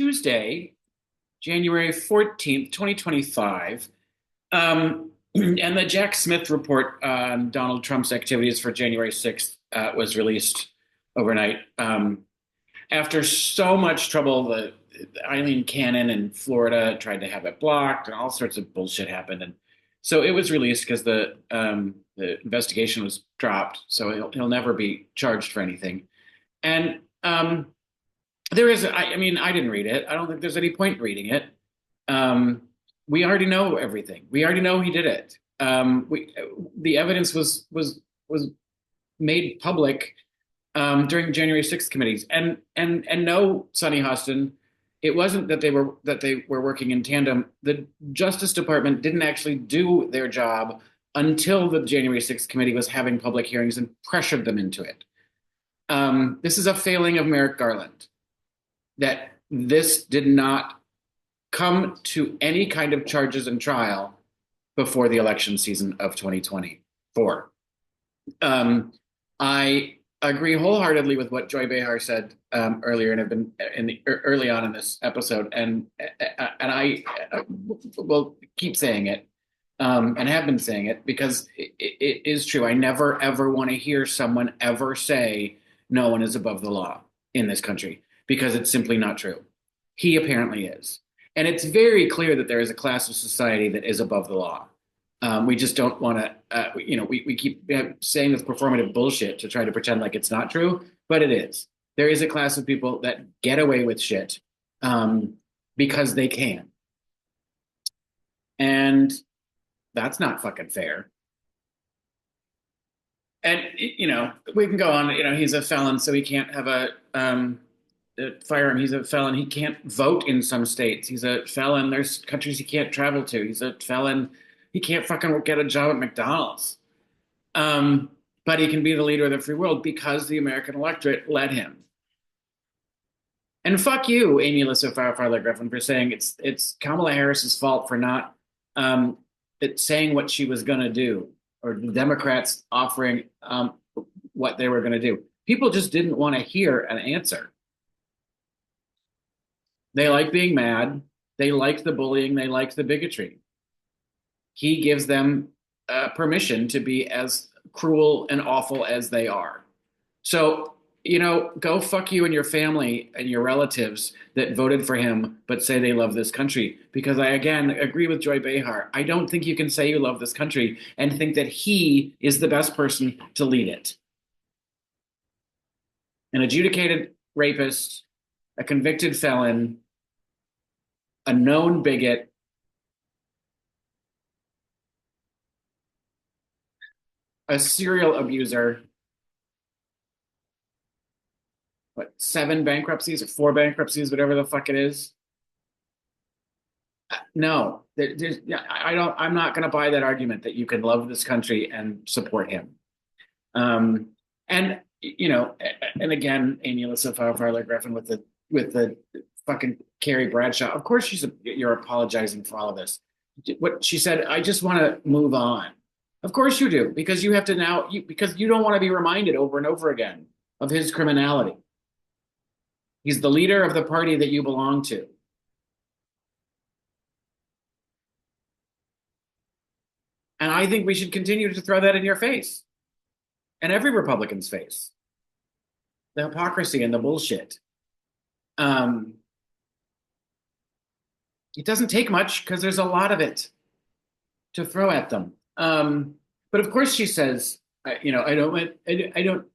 Tuesday, January 14th, 2025. And the Jack Smith report on Donald Trump's activities for January 6th was released overnight. After so much trouble, the Eileen Cannon in Florida tried to have it blocked, and all sorts of bullshit happened. And so it was released because the investigation was dropped. So he'll never be charged for anything. And there is, I mean, I didn't read it. I don't think there's any point in reading it. Um, we already know everything. We already know he did it. The evidence was made public during January 6th committees, and no, Sonny Hostin, it wasn't that they were working in tandem. The Justice Department didn't actually do their job until the January 6th committee was having public hearings and pressured them into it. This is a failing of Merrick Garland, that this did not come to any kind of charges and trial before the election season of 2024. I agree wholeheartedly with what Joy Behar said earlier, and have been early on in this episode, and I will keep saying it, and have been saying it, because it is true. I never ever want to hear someone ever say no one is above the law in this country, because it's simply not true. He apparently is. And it's very clear that there is a class of society that is above the law. We just don't want to, we keep saying this performative bullshit to try to pretend like it's not true, but it is. There is a class of people that get away with shit because they can. And that's not fucking fair. And, we can go on, he's a felon, so he can't have a firearm. He's a felon. He can't vote in some states. He's a felon. There's countries he can't travel to. He's a felon. He can't fucking get a job at McDonald's. But he can be the leader of the free world because the American electorate let him. And fuck you, Amy Alyssa Farley-Griffin, for saying it's Kamala Harris's fault for not saying what she was going to do, or the Democrats offering what they were going to do. People just didn't want to hear an answer. They like being mad. They like the bullying. They like the bigotry. He gives them permission to be as cruel and awful as they are. So, go fuck you and your family and your relatives that voted for him but say they love this country. Because I, again, agree with Joy Behar. I don't think you can say you love this country and think that he is the best person to lead it. An adjudicated rapist, a convicted felon, a known bigot, a serial abuser, 7 bankruptcies or 4 bankruptcies, whatever the fuck it is. No, I'm not going to buy that argument that you can love this country and support him. And again, Amy Alyssa Farley-Griffin with the fucking Carrie Bradshaw. Of course, you're apologizing for all of this. What she said, I just want to move on. Of course you do, because you have to now, because you don't want to be reminded over and over again of his criminality. He's the leader of the party that you belong to. And I think we should continue to throw that in your face and every Republican's face. The hypocrisy and the bullshit. It doesn't take much, because there's a lot of it to throw at them. But of course she says, I don't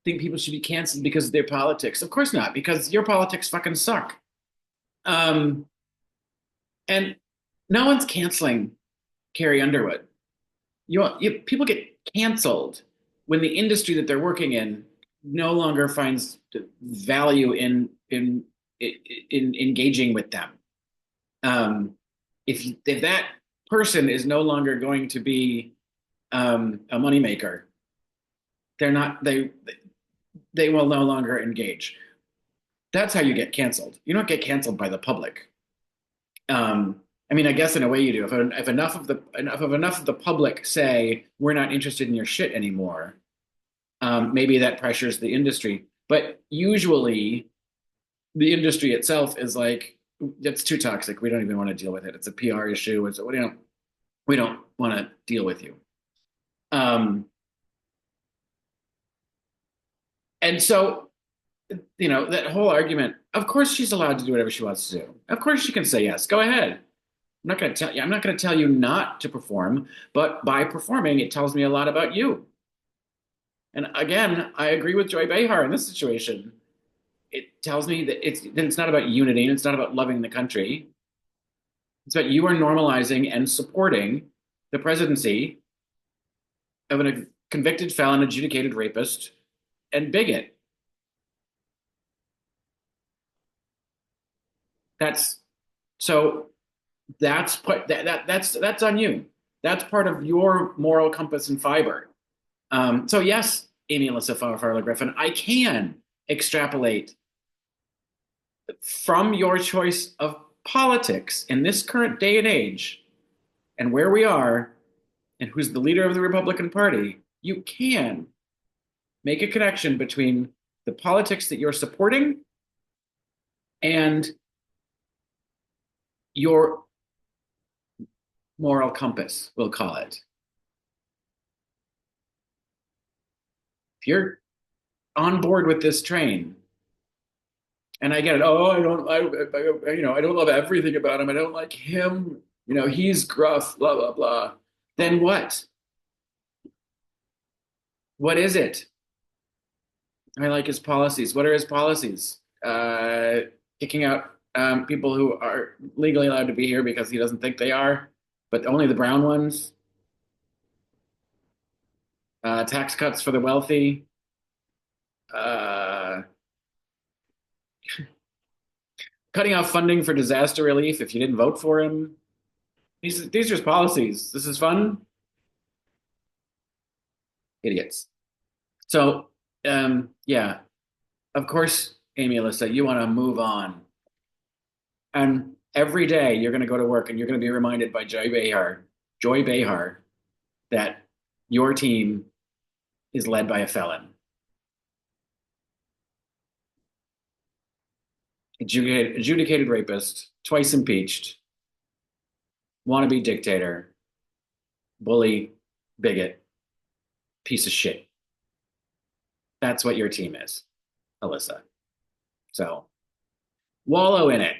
think people should be canceled because of their politics. Of course not, because your politics fucking suck. And no one's canceling Carrie Underwood. People get canceled when the industry that they're working in no longer finds value in engaging with them. If that person is no longer going to be a moneymaker, they will no longer engage. That's how you get canceled. You don't get canceled by the public. I guess in a way you do. If enough of the public say we're not interested in your shit anymore, maybe that pressures the industry. But usually, the industry itself is like, it's too toxic. We don't even want to deal with it. It's a PR issue. It's, we don't want to deal with you. Um, and so, that whole argument, of course she's allowed to do whatever she wants to do. Of course she can say yes. Go ahead. I'm not going to tell you not to perform, but by performing, it tells me a lot about you. And again, I agree with Joy Behar in this situation. It tells me that it's not about unity and it's not about loving the country. It's about you are normalizing and supporting the presidency of a convicted felon, adjudicated rapist, and bigot. That's so that's on you. That's part of your moral compass and fiber. So yes, Amy Alyssa Farley Griffin, I can extrapolate from your choice of politics in this current day and age and where we are and who's the leader of the Republican Party, you can make a connection between the politics that you're supporting and your moral compass, we'll call it. If you're on board with this train, and I get it. Oh, I don't love everything about him. I don't like him. He's gruff. Blah blah blah. Then what? What is it? I like his policies. What are his policies? Kicking out people who are legally allowed to be here because he doesn't think they are, but only the brown ones. Tax cuts for the wealthy. Uh, Cutting off funding for disaster relief if you didn't vote for him. These are his policies. This is fun. Idiots. So, yeah, of course, Amy Alyssa, you want to move on. And every day you're going to go to work and you're going to be reminded by Joy Behar, that your team is led by a felon, adjudicated rapist, twice impeached, wannabe dictator, bully, bigot, piece of shit. That's what your team is, Alyssa. So wallow in it.